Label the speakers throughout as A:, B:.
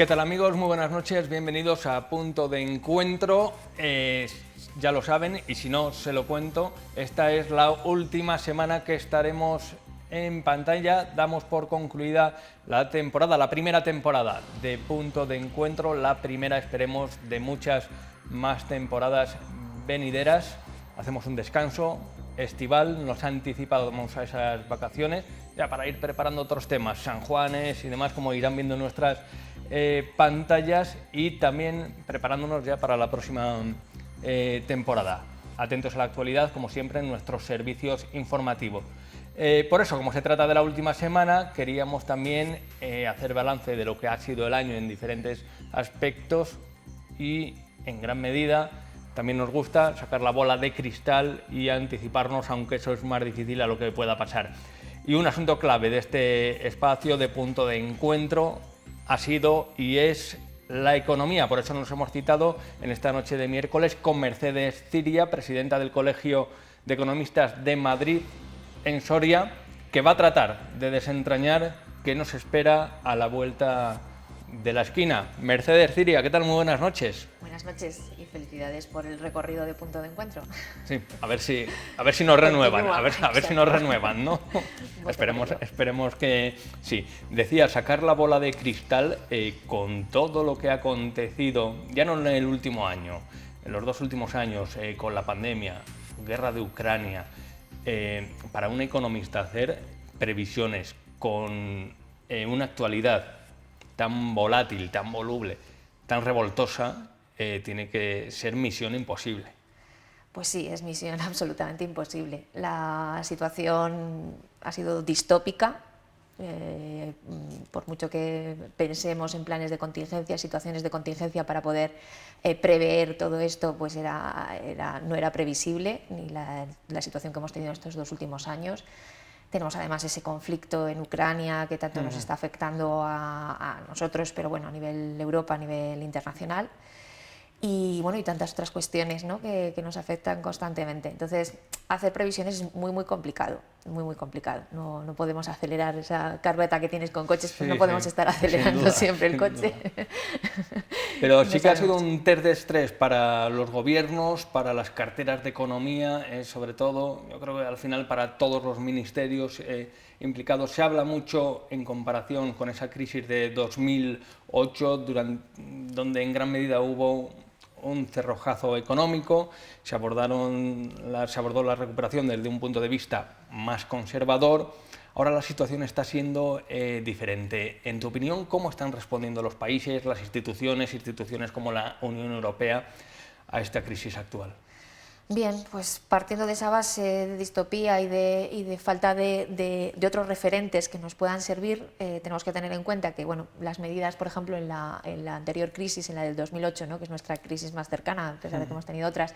A: ¿Qué tal, amigos? Muy buenas noches, bienvenidos a Punto de Encuentro. Ya lo saben, y si no se lo cuento, esta es la última semana que estaremos en pantalla. Damos por concluida la temporada, la primera temporada de Punto de Encuentro, la primera, esperemos, de muchas más temporadas venideras. Hacemos un descanso estival, nos anticipamos a esas vacaciones, ya para ir preparando otros temas, San Juanes y demás, como irán viendo en nuestras pantallas, y también preparándonos ya para la próxima temporada. Atentos a la actualidad, como siempre, en nuestros servicios informativos. Por eso, como se trata de la última semana, queríamos también hacer balance de lo que ha sido el año en diferentes aspectos, y en gran medida también nos gusta sacar la bola de cristal y anticiparnos, aunque eso es más difícil, a lo que pueda pasar. Y un asunto clave de este espacio de Punto de Encuentro ha sido y es la economía. Por eso nos hemos citado en esta noche de miércoles con Mercedes Ciria, presidenta del Colegio de Economistas de Madrid, en Soria, que va a tratar de desentrañar qué nos espera a la vuelta de la esquina. Mercedes Ciria, ¿qué tal? Muy buenas noches.
B: Buenas noches y felicidades por el recorrido de Punto de Encuentro.
A: Sí, a ver si nos renuevan, a ver si nos renuevan, ¿no? Esperemos que sí. Decía, sacar la bola de cristal con todo lo que ha acontecido, ya no en el último año, en los dos últimos años, con la pandemia, guerra de Ucrania, para un economista hacer previsiones con una actualidad tan volátil, tan voluble, tan revoltosa, tiene que ser misión imposible.
B: Pues sí, es misión absolutamente imposible. La situación ha sido distópica, por mucho que pensemos en planes de contingencia, situaciones de contingencia para poder prever todo esto, pues no era previsible, ni la situación que hemos tenido estos dos últimos años. Tenemos además ese conflicto en Ucrania que tanto nos está afectando a nosotros, pero bueno, a nivel de Europa, a nivel internacional. Y bueno, y tantas otras cuestiones, ¿no?, que nos afectan constantemente. Entonces, hacer previsiones es muy complicado, muy complicado. No podemos acelerar esa carreta que tienes con coches, pues sí, no podemos estar acelerando siempre el coche.
A: Pero sí que ha sido un test de estrés para los gobiernos, para las carteras de economía, sobre todo, yo creo que al final para todos los ministerios implicados. Se habla mucho en comparación con esa crisis de 2008, donde en gran medida hubo un cerrojazo económico, se abordó la recuperación desde un punto de vista más conservador. Ahora la situación está siendo diferente. En tu opinión, ¿cómo están respondiendo los países, las instituciones como la Unión Europea a esta crisis actual?
B: Bien, pues partiendo de esa base de distopía y de falta de otros referentes que nos puedan servir, tenemos que tener en cuenta que bueno, las medidas, por ejemplo, en la anterior crisis, en la del 2008, ¿no?, que es nuestra crisis más cercana, a pesar de que hemos tenido otras,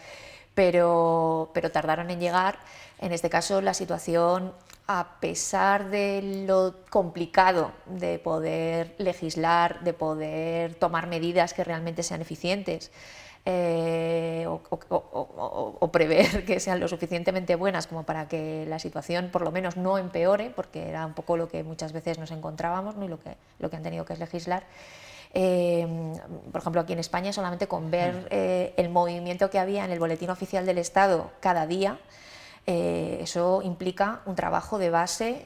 B: pero tardaron en llegar. En este caso, la situación, a pesar de lo complicado de poder legislar, de poder tomar medidas que realmente sean eficientes, o prever que sean lo suficientemente buenas como para que la situación por lo menos no empeore, porque era un poco lo que muchas veces nos encontrábamos, ¿no?, y lo que han tenido que legislar. Por ejemplo, aquí en España, solamente con ver el movimiento que había en el Boletín Oficial del Estado cada día, eso implica un trabajo de base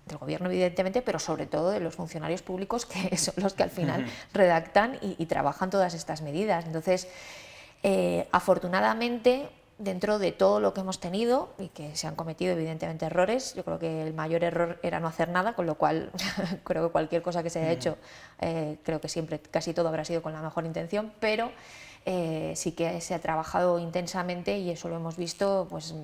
B: del gobierno, evidentemente, pero sobre todo de los funcionarios públicos, que son los que al final redactan y trabajan todas estas medidas. Entonces, afortunadamente, dentro de todo lo que hemos tenido, y que se han cometido evidentemente errores, yo creo que el mayor error era no hacer nada, con lo cual creo que cualquier cosa que se haya hecho, creo que siempre, casi todo habrá sido con la mejor intención, pero sí que se ha trabajado intensamente, y eso lo hemos visto pues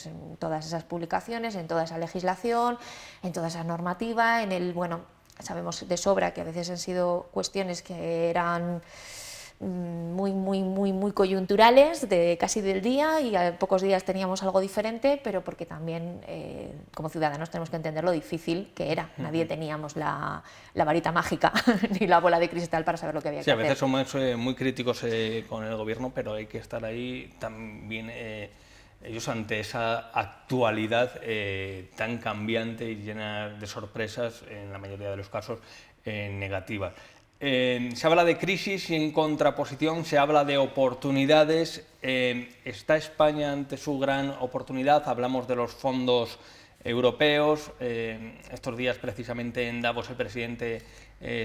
B: en todas esas publicaciones, en toda esa legislación, en toda esa normativa, bueno, sabemos de sobra que a veces han sido cuestiones que eran muy coyunturales, casi del día, y a pocos días teníamos algo diferente, pero porque también como ciudadanos tenemos que entender lo difícil que era. Nadie teníamos la varita mágica ni la bola de cristal para saber lo que había que hacer.
A: Sí, a veces somos muy críticos con el gobierno, pero hay que estar ahí también ellos ante esa actualidad tan cambiante y llena de sorpresas, en la mayoría de los casos negativas. Se habla de crisis y en contraposición se habla de oportunidades. ¿Está España ante su gran oportunidad? Hablamos de los fondos europeos. Estos días, precisamente en Davos, el presidente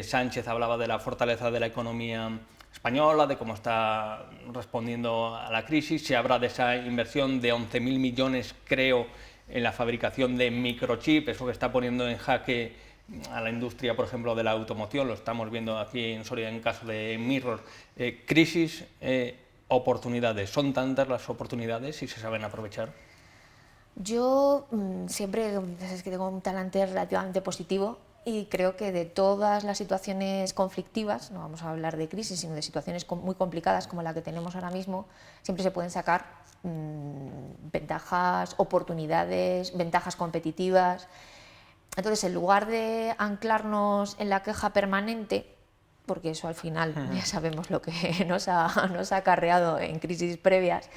A: Sánchez hablaba de la fortaleza de la economía española, de cómo está respondiendo a la crisis. Se habla de esa inversión de 11.000 millones, creo, en la fabricación de microchips, eso que está poniendo en jaque a la industria, por ejemplo, de la automoción. Lo estamos viendo aquí en Soria en caso de Mirror. Crisis, oportunidades. ¿Son tantas las oportunidades y se saben aprovechar?
B: Yo siempre es que tengo un talante relativamente positivo y creo que de todas las situaciones conflictivas, no vamos a hablar de crisis, sino de situaciones muy complicadas como la que tenemos ahora mismo, siempre se pueden sacar ventajas, oportunidades, ventajas competitivas. Entonces, en lugar de anclarnos en la queja permanente, porque eso al final ya sabemos lo que nos ha acarreado en crisis previas,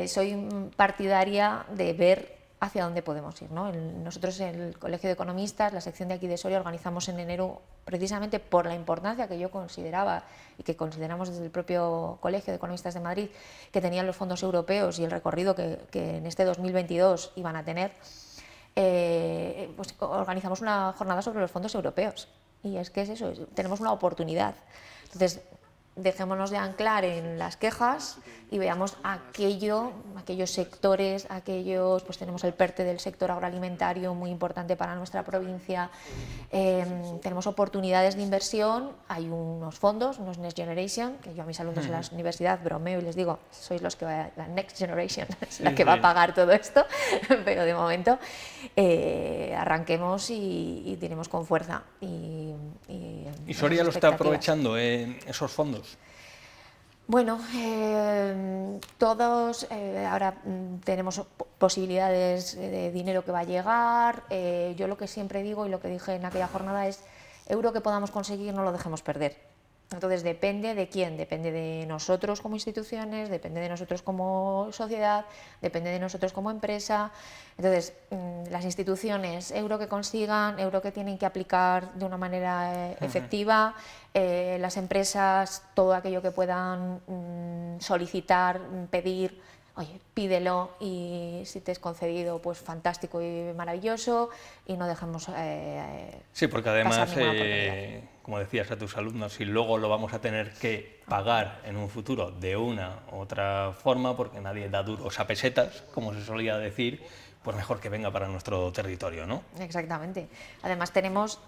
B: soy partidaria de ver hacia dónde podemos ir, ¿no? Nosotros en el Colegio de Economistas, la sección de aquí de Soria, organizamos en enero, precisamente por la importancia que yo consideraba y que consideramos desde el propio Colegio de Economistas de Madrid, que tenían los fondos europeos y el recorrido que en este 2022 iban a tener, pues organizamos una jornada sobre los fondos europeos. Y es que es eso, tenemos una oportunidad. Entonces, dejémonos de anclar en las quejas y veamos aquellos sectores, pues tenemos el PERTE del sector agroalimentario muy importante para nuestra provincia, tenemos oportunidades de inversión, hay unos fondos, unos Next Generation, que yo a mis alumnos en la universidad bromeo y les digo, sois los que va, la Next Generation es la que va a pagar todo esto, pero de momento arranquemos y tenemos con fuerza.
A: ¿Y Soria lo está aprovechando esos fondos?
B: Bueno, todos ahora tenemos posibilidades de dinero que va a llegar. Yo lo que siempre digo y lo que dije en aquella jornada es: euro que podamos conseguir no lo dejemos perder. Entonces depende de quién, depende de nosotros como instituciones, depende de nosotros como sociedad, depende de nosotros como empresa. Entonces las instituciones, euro que consigan, euro que tienen que aplicar de una manera efectiva, las empresas, todo aquello que puedan solicitar, pedir, oye, pídelo y si te es concedido, pues fantástico y maravilloso, y no dejemos
A: sí, porque además,
B: pasar ninguna oportunidad.
A: como decías a tus alumnos, si luego lo vamos a tener que pagar en un futuro de una u otra forma, porque nadie da duros a pesetas, como se solía decir, pues mejor que venga para nuestro territorio, ¿no?
B: Exactamente. Además tenemos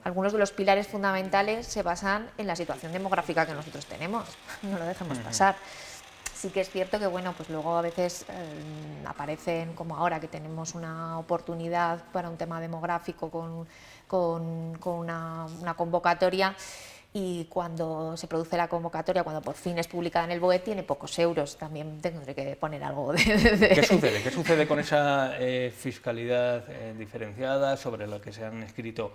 B: algunos de los pilares fundamentales se basan en la situación demográfica que nosotros tenemos. No lo dejemos pasar. Sí que es cierto que bueno, pues luego a veces aparecen, como ahora que tenemos una oportunidad para un tema demográfico con una convocatoria, y cuando se produce la convocatoria, cuando por fin es publicada en el BOE, tiene pocos euros. También tendré que poner algo de...
A: ¿Qué sucede? ¿Qué sucede con esa fiscalidad diferenciada sobre la que se han escrito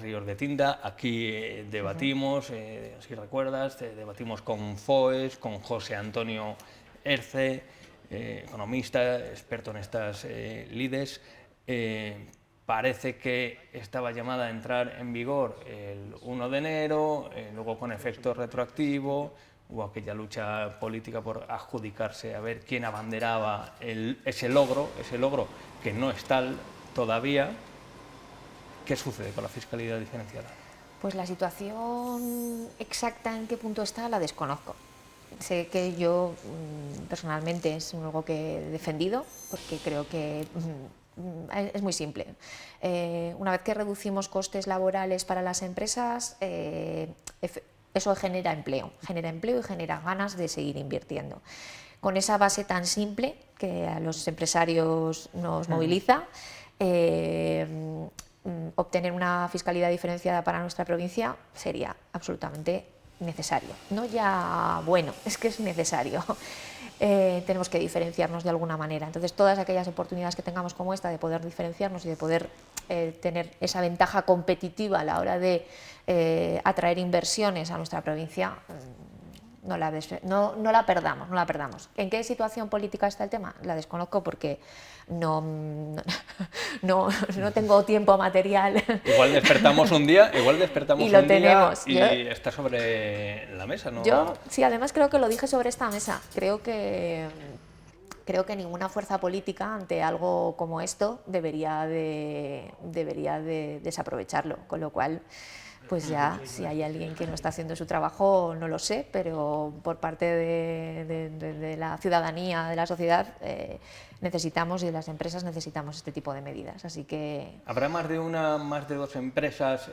A: ríos de tinta? Aquí debatimos, si recuerdas, debatimos con FOES, con José Antonio Erce, economista, experto en estas lides. Parece que estaba llamada a entrar en vigor el 1 de enero, luego con efecto retroactivo. Hubo aquella lucha política por adjudicarse a ver quién abanderaba ese logro que no es tal todavía. ¿Qué sucede con la fiscalidad diferenciada?
B: Pues la situación exacta en qué punto está la desconozco. Sé que yo personalmente es algo que he defendido, porque creo que es muy simple. Una vez que reducimos costes laborales para las empresas, eso genera empleo y genera ganas de seguir invirtiendo. Con esa base tan simple que a los empresarios nos moviliza, obtener una fiscalidad diferenciada para nuestra provincia sería absolutamente necesario. No ya bueno, es que es necesario. Tenemos que diferenciarnos de alguna manera. Entonces, todas aquellas oportunidades que tengamos como esta de poder diferenciarnos y de poder tener esa ventaja competitiva a la hora de atraer inversiones a nuestra provincia, no la perdamos, no la perdamos. ¿En qué situación política está el tema? La desconozco porque no tengo tiempo material.
A: Igual despertamos un día,
B: y lo tenemos.
A: Y está sobre la mesa, ¿no?
B: Yo, sí, además creo que lo dije sobre esta mesa. Creo que ninguna fuerza política ante algo como esto debería de desaprovecharlo, con lo cual, pues ya, si hay alguien que no está haciendo su trabajo, no lo sé, pero por parte de la ciudadanía, de la sociedad, necesitamos, y de las empresas necesitamos este tipo de medidas, así que...
A: ¿Habrá más de dos empresas,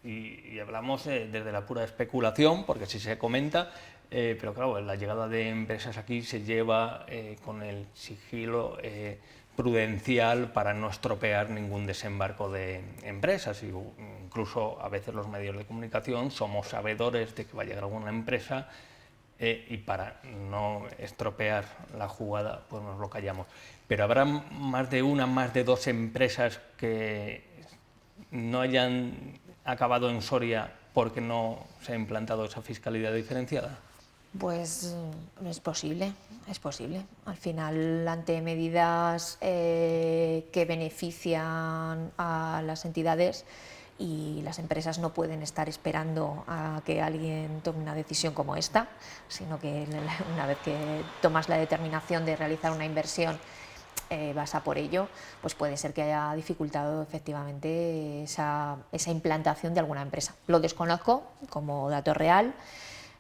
A: y hablamos desde la pura especulación, porque sí se comenta, pero claro, la llegada de empresas aquí se lleva con el sigilo prudencial para no estropear ningún desembarco de empresas, y incluso a veces los medios de comunicación somos sabedores de que va a llegar alguna empresa y para no estropear la jugada pues nos lo callamos. Pero habrá más de dos empresas que no hayan acabado en Soria porque no se ha implantado esa fiscalidad diferenciada.
B: Pues es posible, es posible. Al final, ante medidas que benefician a las entidades, y las empresas no pueden estar esperando a que alguien tome una decisión como esta, sino que una vez que tomas la determinación de realizar una inversión, vas a por ello, pues puede ser que haya dificultado efectivamente esa implantación de alguna empresa. Lo desconozco como dato real.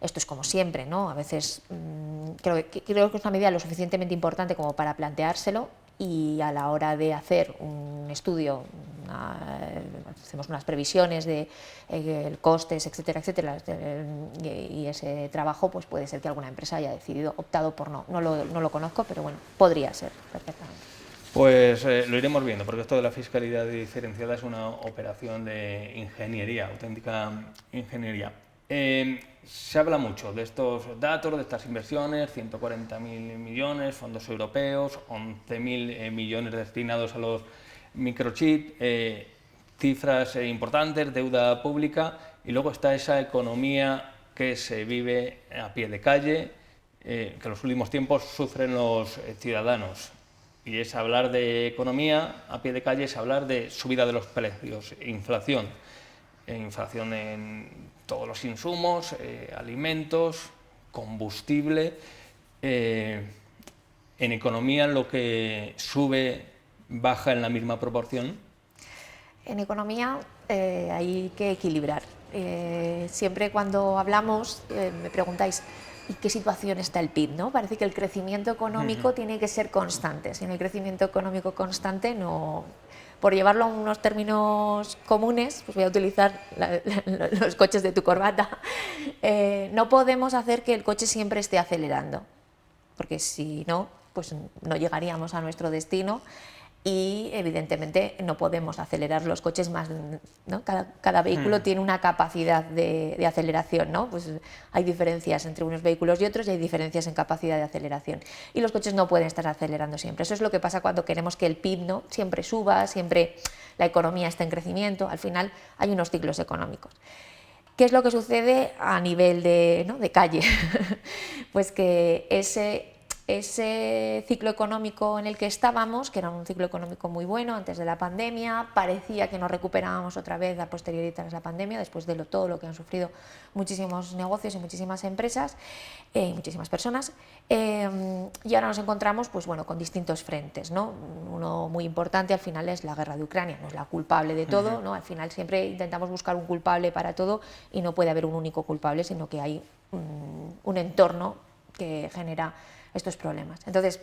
B: Esto es como siempre, ¿no? A veces creo que es una medida lo suficientemente importante como para planteárselo, y a la hora de hacer un estudio, hacemos unas previsiones de costes, etcétera, etcétera, y ese trabajo, pues puede ser que alguna empresa haya optado por no lo conozco, pero bueno, podría ser perfectamente.
A: Pues lo iremos viendo, porque esto de la fiscalidad diferenciada es una operación de ingeniería, auténtica ingeniería. Se habla mucho de estos datos, de estas inversiones, 140.000 millones, fondos europeos, 11.000 millones destinados a los microchips, cifras importantes, deuda pública, y luego está esa economía que se vive a pie de calle, que en los últimos tiempos sufren los ciudadanos. Y es hablar de economía a pie de calle, es hablar de subida de los precios, inflación. Inflación en todos los insumos, alimentos, combustible. En economía lo que sube baja en la misma proporción.
B: En economía hay que equilibrar. Siempre cuando hablamos me preguntáis ¿y qué situación está el PIB? ¿No? Parece que el crecimiento económico tiene que ser constante. Si no hay crecimiento económico constante, no... Por llevarlo a unos términos comunes, pues voy a utilizar los coches de tu corbata, no podemos hacer que el coche siempre esté acelerando, porque si no, pues no llegaríamos a nuestro destino. Y evidentemente no podemos acelerar los coches más, ¿no? Cada vehículo tiene una capacidad de aceleración, ¿no? Pues hay diferencias entre unos vehículos y otros, y hay diferencias en capacidad de aceleración, y los coches no pueden estar acelerando siempre. Eso es lo que pasa cuando queremos que el PIB, ¿no?, siempre suba, siempre la economía esté en crecimiento. Al final hay unos ciclos económicos. ¿Qué es lo que sucede a nivel de calle? Pues que ese ciclo económico en el que estábamos, que era un ciclo económico muy bueno antes de la pandemia, parecía que nos recuperábamos otra vez a posteriori tras la pandemia, después de todo lo que han sufrido muchísimos negocios y muchísimas empresas y muchísimas personas, y ahora nos encontramos pues, bueno, con distintos frentes, ¿no? Uno muy importante al final es la guerra de Ucrania, no es la culpable de todo, ¿no? Al final siempre intentamos buscar un culpable para todo, y no puede haber un único culpable, sino que hay un entorno que genera estos problemas. Entonces,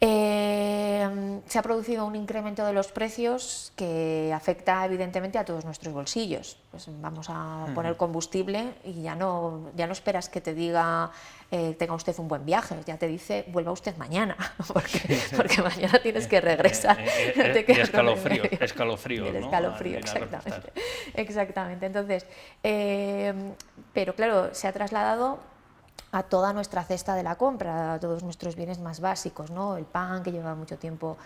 B: se ha producido un incremento de los precios que afecta evidentemente a todos nuestros bolsillos. Pues vamos a poner combustible y ya no esperas que te diga tenga usted un buen viaje, ya te dice vuelva usted mañana, porque mañana tienes que regresar.
A: Escalofrío,
B: ¿no? Escalofrío, exactamente. Exactamente. Entonces, pero claro, se ha trasladado a toda nuestra cesta de la compra, a todos nuestros bienes más básicos, ¿no? El pan, que lleva mucho tiempo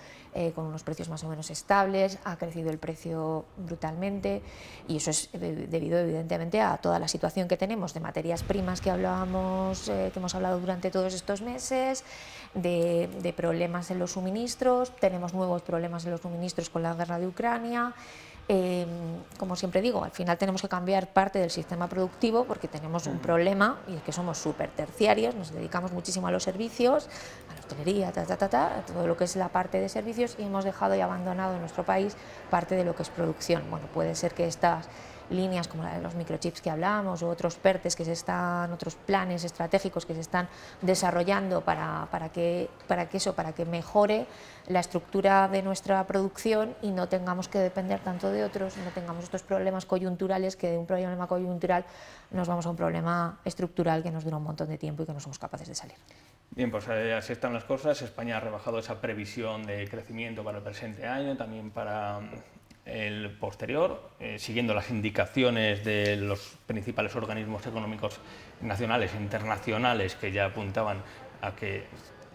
B: con unos precios más o menos estables, ha crecido el precio brutalmente y eso es debido evidentemente a toda la situación que tenemos de materias primas que hablábamos, que hemos hablado durante todos estos meses, de problemas en los suministros, tenemos nuevos problemas en los suministros con la guerra de Ucrania. Como siempre digo, al final tenemos que cambiar parte del sistema productivo porque tenemos un problema y es que somos súper terciarios, nos dedicamos muchísimo a los servicios, a la hostelería, a todo lo que es la parte de servicios y hemos dejado y abandonado en nuestro país parte de lo que es producción. Bueno, puede ser que estas líneas como la de los microchips que hablamos o otros PERTES otros planes estratégicos que se están desarrollando para que mejore la estructura de nuestra producción y no tengamos que depender tanto de otros, no tengamos estos problemas coyunturales que de un problema coyuntural nos vamos a un problema estructural que nos dura un montón de tiempo y que no somos capaces de salir.
A: Bien, pues así están las cosas. España ha rebajado esa previsión de crecimiento para el presente año, también para el posterior, siguiendo las indicaciones de los principales organismos económicos nacionales e internacionales que ya apuntaban a que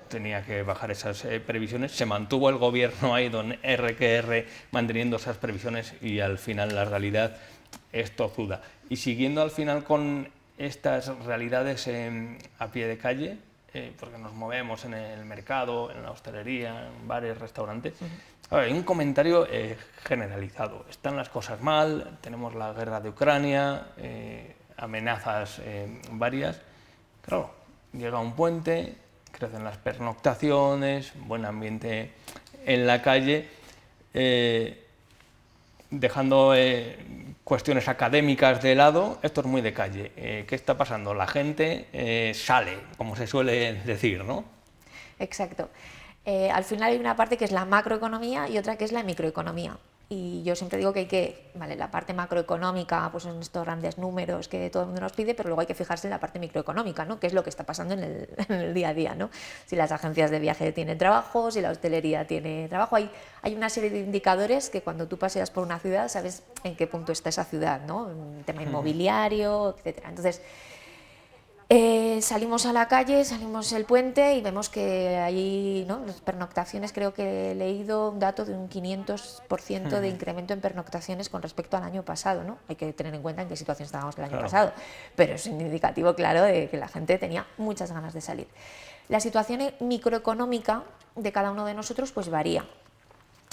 A: tenía que bajar esas previsiones. Se mantuvo el gobierno ahí, don R que R, manteniendo esas previsiones y al final la realidad es tozuda. Y siguiendo al final con estas realidades a pie de calle, porque nos movemos en el mercado, en la hostelería, en bares, restaurantes. Hay un comentario generalizado. Están las cosas mal, tenemos la guerra de Ucrania, amenazas varias. Claro, llega un puente, crecen las pernoctaciones, buen ambiente en la calle, dejando cuestiones académicas de lado. Esto es muy de calle. ¿Qué está pasando? La gente sale, como se suele decir, ¿no?
B: Exacto. Al final hay una parte que es la macroeconomía y otra que es la microeconomía. Y yo siempre digo que hay que, vale, la parte macroeconómica, pues son estos grandes números que todo el mundo nos pide, pero luego hay que fijarse en la parte microeconómica, ¿no? ¿Qué es lo que está pasando en el día a día, ¿no? Si las agencias de viaje tienen trabajo, si la hostelería tiene trabajo, hay una serie de indicadores que cuando tú paseas por una ciudad sabes en qué punto está esa ciudad, ¿no? En tema inmobiliario, etcétera. Entonces, salimos a la calle, salimos el puente y vemos que hay, ¿no? Las pernoctaciones, creo que he leído un dato de un 500% de incremento en pernoctaciones con respecto al año pasado, ¿no? Hay que tener en cuenta en qué situación estábamos el año pasado, pero es un indicativo claro de que la gente tenía muchas ganas de salir. La situación microeconómica de cada uno de nosotros pues varía.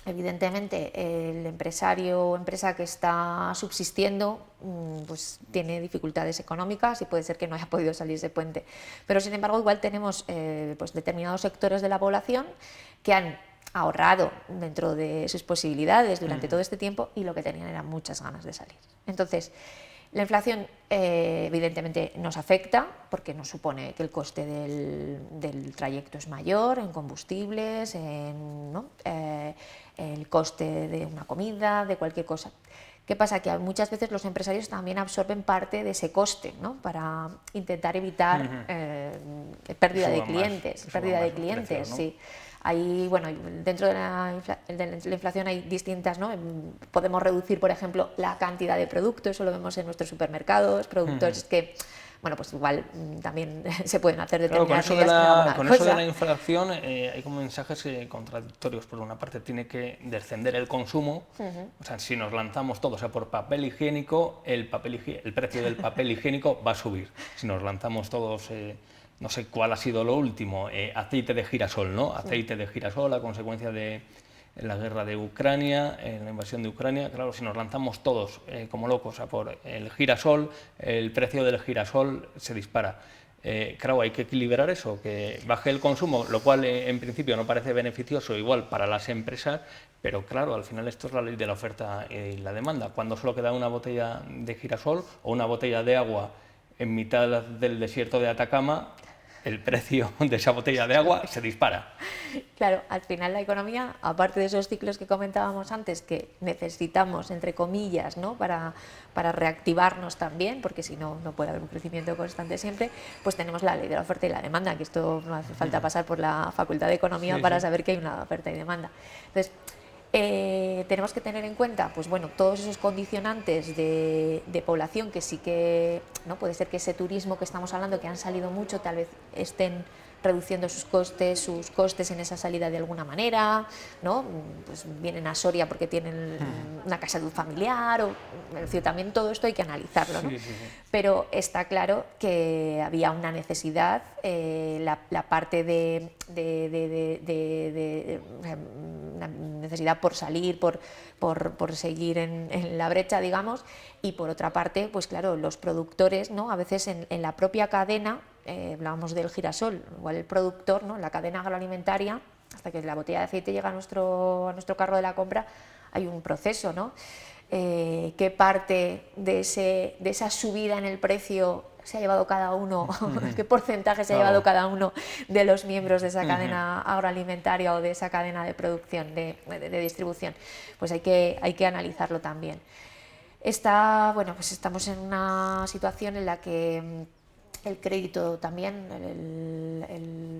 B: Evidentemente, el empresario o empresa que está subsistiendo pues tiene dificultades económicas y puede ser que no haya podido salir ese puente. Pero, sin embargo, igual tenemos pues determinados sectores de la población que han ahorrado dentro de sus posibilidades durante todo este tiempo y lo que tenían eran muchas ganas de salir. Entonces, la inflación evidentemente nos afecta porque nos supone que el coste del trayecto es mayor en combustibles, ¿no? El coste de una comida, de cualquier cosa. ¿Qué pasa? Que muchas veces los empresarios también absorben parte de ese coste, ¿no? Para intentar evitar pérdida de clientes, precio, ¿no? Sí. Ahí, bueno, dentro de la inflación hay distintas, ¿no? Podemos reducir, por ejemplo, la cantidad de productos, eso lo vemos en nuestros supermercados, productos que, bueno, pues igual también se pueden hacer determinadas medidas.
A: Con eso de la inflación hay como mensajes contradictorios. Por una parte tiene que descender el consumo, o sea, si nos lanzamos todos a por papel higiénico, el precio del papel higiénico va a subir. Si nos lanzamos todos... no sé cuál ha sido lo último, aceite de girasol, ¿no? Aceite de girasol a consecuencia de la guerra de Ucrania, la invasión de Ucrania. Claro, si nos lanzamos todos como locos a por el girasol, el precio del girasol se dispara. Claro, hay que equilibrar eso, que baje el consumo, lo cual en principio no parece beneficioso igual para las empresas, pero claro, al final esto es la ley de la oferta y la demanda. Cuando solo queda una botella de girasol o una botella de agua en mitad del desierto de Atacama, el precio de esa botella de agua se dispara.
B: Claro, al final la economía, aparte de esos ciclos que comentábamos antes, que necesitamos, entre comillas, ¿no? para reactivarnos también, porque si no, no puede haber un crecimiento constante siempre, pues tenemos la ley de la oferta y la demanda, que esto no hace falta pasar por la Facultad de Economía para saber que hay una oferta y demanda. Entonces, tenemos que tener en cuenta, pues bueno, todos esos condicionantes de población que sí que, ¿no? Puede ser que ese turismo que estamos hablando, que han salido mucho, tal vez estén reduciendo sus costes en esa salida de alguna manera, ¿no? Pues vienen a Soria porque tienen una casa de un familiar, es decir, también todo esto hay que analizarlo, ¿no?
A: Sí, sí, sí.
B: Pero está claro que había una necesidad, la parte una necesidad por salir, por seguir en la brecha, digamos, y por otra parte, pues claro, los productores, ¿no? A veces en la propia cadena, hablábamos del girasol, igual el productor, ¿no? En la cadena agroalimentaria, hasta que la botella de aceite llega a nuestro carro de la compra, hay un proceso, ¿no? ¿Qué parte de esa subida en el precio se ha llevado cada uno, qué porcentaje se ha llevado cada uno de los miembros de esa cadena agroalimentaria o de esa cadena de producción, de distribución? Pues hay que analizarlo también. Bueno, pues estamos en una situación en la que el crédito también,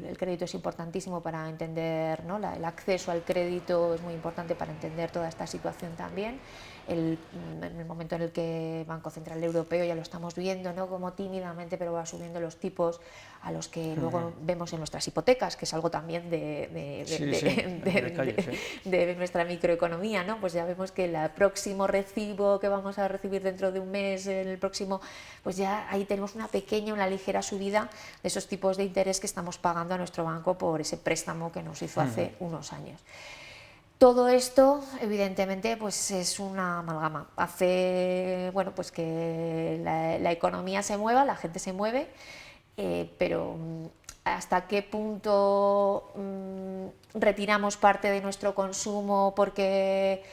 B: el crédito es importantísimo para entender, ¿no? El acceso al crédito es muy importante para entender toda esta situación también. En el momento en el que Banco Central Europeo, ya lo estamos viendo, ¿no? Como tímidamente, pero va subiendo los tipos a los que luego vemos en nuestras hipotecas, que es algo también de nuestra microeconomía, ¿no? Pues ya vemos que el próximo recibo que vamos a recibir dentro de un mes, el próximo, pues ya ahí tenemos una ligera subida de esos tipos de interés que estamos pagando a nuestro banco por ese préstamo que nos hizo hace unos años. Todo esto, evidentemente, pues es una amalgama. Hace, bueno, pues que la economía se mueva, la gente se mueve, pero ¿hasta qué punto retiramos parte de nuestro consumo porque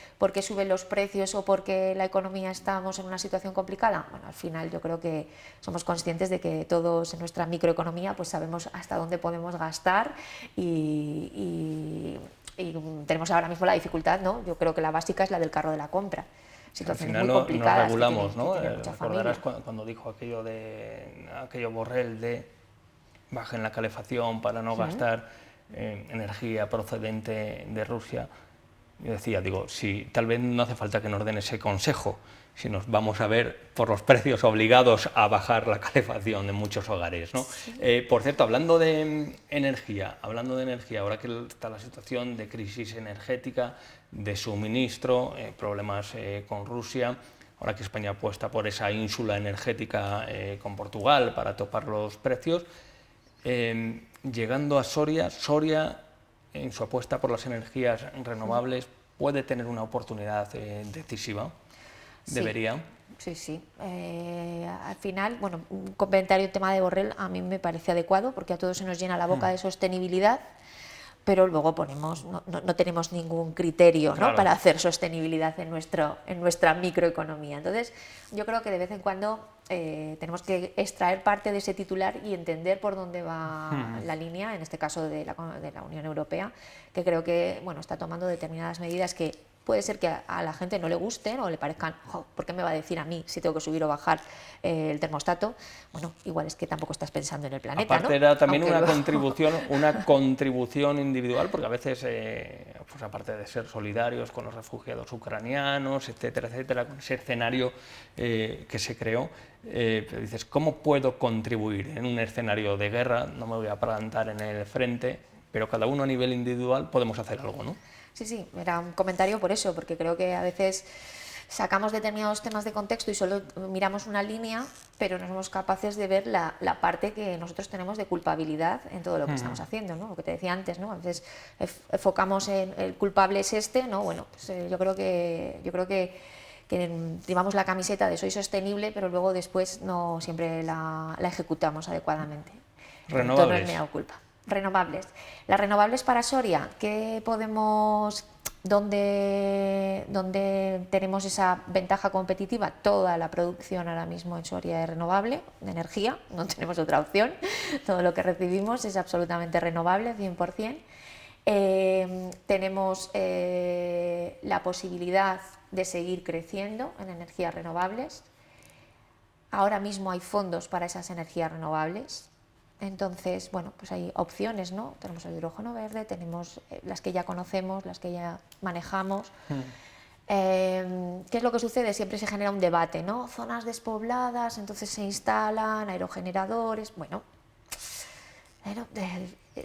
B: suben los precios o porque la economía estamos en una situación complicada? Bueno, al final yo creo que somos conscientes de que todos en nuestra microeconomía pues sabemos hasta dónde podemos gastar y tenemos ahora mismo la dificultad, ¿no? Yo creo que la básica es la del carro de la compra. Situaciones muy complicadas.
A: Nos regulamos,
B: que tiene mucha
A: recordarás
B: familia.
A: cuando dijo aquello Borrell de bajen la calefacción para no gastar energía procedente de Rusia. Yo decía, si tal vez no hace falta que nos den ese consejo, si nos vamos a ver por los precios obligados a bajar la calefacción en muchos hogares, ¿no? Sí. Por cierto, hablando de energía, ahora que está la situación de crisis energética, de suministro, problemas con Rusia, ahora que España apuesta por esa ínsula energética con Portugal para topar los precios, llegando a Soria, en su apuesta por las energías renovables, puede tener una oportunidad decisiva. Debería.
B: Sí, sí. Al final, bueno, un comentario del tema de Borrell a mí me parece adecuado porque a todos se nos llena la boca de sostenibilidad, pero luego no tenemos ningún criterio, ¿no? Para hacer sostenibilidad en nuestra microeconomía. Entonces, yo creo que de vez en cuando tenemos que extraer parte de ese titular y entender por dónde va la línea, en este caso de la Unión Europea, que creo que está tomando determinadas medidas que puede ser que a la gente no le gusten o le parezcan, ¿por qué me va a decir a mí si tengo que subir o bajar el termostato? Bueno, igual es que tampoco estás pensando en el planeta,
A: Aparte,
B: ¿no?
A: era también una contribución individual, porque a veces, pues aparte de ser solidarios con los refugiados ucranianos, etcétera, con ese escenario que se creó, dices, ¿cómo puedo contribuir en un escenario de guerra? No me voy a plantar en el frente, pero cada uno a nivel individual podemos hacer algo, ¿no?
B: Sí, era un comentario por eso, porque creo que a veces sacamos determinados temas de contexto y solo miramos una línea, pero no somos capaces de ver la parte que nosotros tenemos de culpabilidad en todo lo que estamos haciendo, ¿no? Lo que te decía antes, ¿no? A veces enfocamos en el culpable es este, ¿no? Bueno, pues yo creo que llevamos la camiseta de soy sostenible, pero luego después no siempre la ejecutamos adecuadamente.
A: Renovables.
B: No es mea culpa. Renovables. Las renovables para Soria, ¿qué podemos, dónde tenemos esa ventaja competitiva? Toda la producción ahora mismo en Soria es renovable, de energía, no tenemos otra opción. Todo lo que recibimos es absolutamente renovable, 100%. Tenemos la posibilidad de seguir creciendo en energías renovables. Ahora mismo hay fondos para esas energías renovables. Entonces, pues hay opciones, ¿no? Tenemos el hidrógeno verde, tenemos las que ya conocemos, las que ya manejamos. ¿Qué es lo que sucede? Siempre se genera un debate, ¿no? Zonas despobladas, entonces se instalan aerogeneradores. Bueno, Bueno,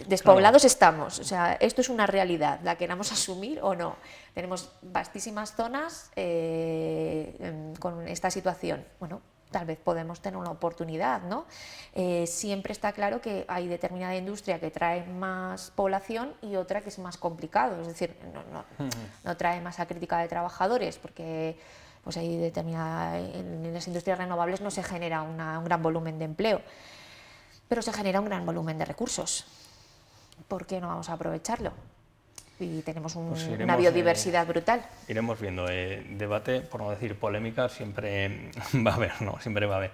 B: despoblados estamos, o sea, esto es una realidad, la queramos asumir o no. Tenemos vastísimas zonas con esta situación. Bueno, tal vez podemos tener una oportunidad, ¿no? Siempre está claro que hay determinada industria que trae más población y otra que es más complicado, es decir, no trae masa crítica de trabajadores, porque pues hay en las industrias renovables no se genera un gran volumen de empleo, pero se genera un gran volumen de recursos. ¿Por qué no vamos a aprovecharlo? Y tenemos una biodiversidad brutal.
A: Iremos viendo. Debate, por no decir polémica, siempre va a haber, ¿no? Siempre va a haber.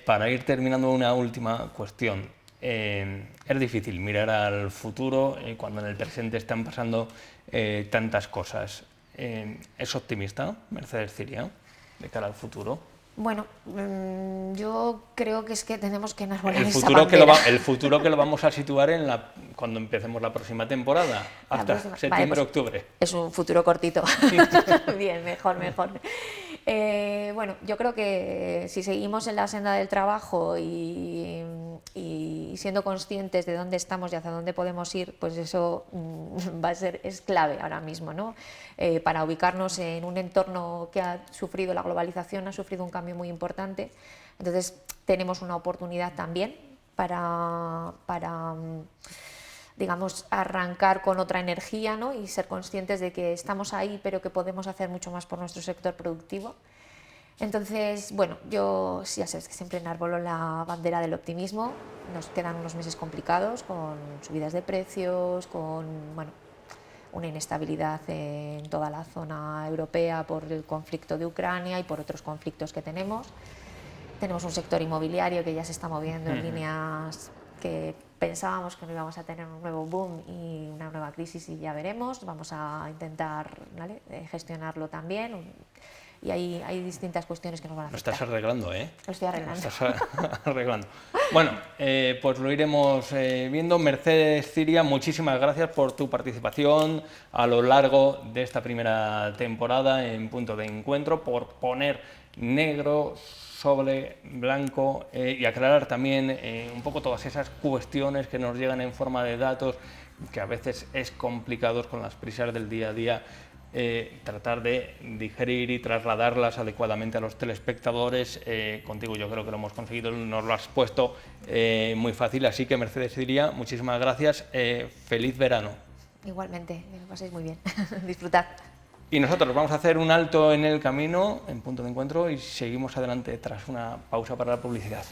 A: Para ir terminando, una última cuestión. Es difícil mirar al futuro cuando en el presente están pasando tantas cosas. ¿Es optimista Mercedes Ciria de cara al futuro?
B: Bueno, yo creo que es que tenemos que enarbolar
A: el
B: esa
A: futuro
B: bandera.
A: el futuro que lo vamos a situar cuando empecemos la próxima temporada, hasta septiembre, octubre.
B: Es un futuro cortito. Bien, mejor. Bueno, yo creo que si seguimos en la senda del trabajo y siendo conscientes de dónde estamos y hacia dónde podemos ir, pues eso es clave ahora mismo, ¿no? Para ubicarnos en un entorno que ha sufrido la globalización, ha sufrido un cambio muy importante. Entonces tenemos una oportunidad también para digamos, arrancar con otra energía, ¿no? Y ser conscientes de que estamos ahí, pero que podemos hacer mucho más por nuestro sector productivo. Entonces, bueno, yo ya sabes que siempre enarbolo la bandera del optimismo. Nos quedan unos meses complicados con subidas de precios, con una inestabilidad en toda la zona europea por el conflicto de Ucrania y por otros conflictos que tenemos. Tenemos un sector inmobiliario que ya se está moviendo en líneas que pensábamos que no íbamos a tener un nuevo boom y una nueva crisis, y ya veremos. Vamos a intentar, ¿vale?, gestionarlo también. Y hay distintas cuestiones que nos van a afectar.
A: Lo estás arreglando, ¿eh?
B: Lo estoy arreglando.
A: Lo estás arreglando. Bueno, pues lo iremos viendo. Mercedes Ciria, muchísimas gracias por tu participación a lo largo de esta primera temporada en Punto de Encuentro, por poner negro sobre blanco y aclarar también un poco todas esas cuestiones que nos llegan en forma de datos, que a veces es complicado con las prisas del día a día. Tratar de digerir y trasladarlas adecuadamente a los telespectadores. Contigo yo creo que lo hemos conseguido, nos lo has puesto muy fácil, así que Mercedes Ciria, muchísimas gracias, feliz verano.
B: Igualmente, que lo paséis muy bien, disfrutad.
A: Y nosotros vamos a hacer un alto en el camino, en Punto de Encuentro, y seguimos adelante tras una pausa para la publicidad.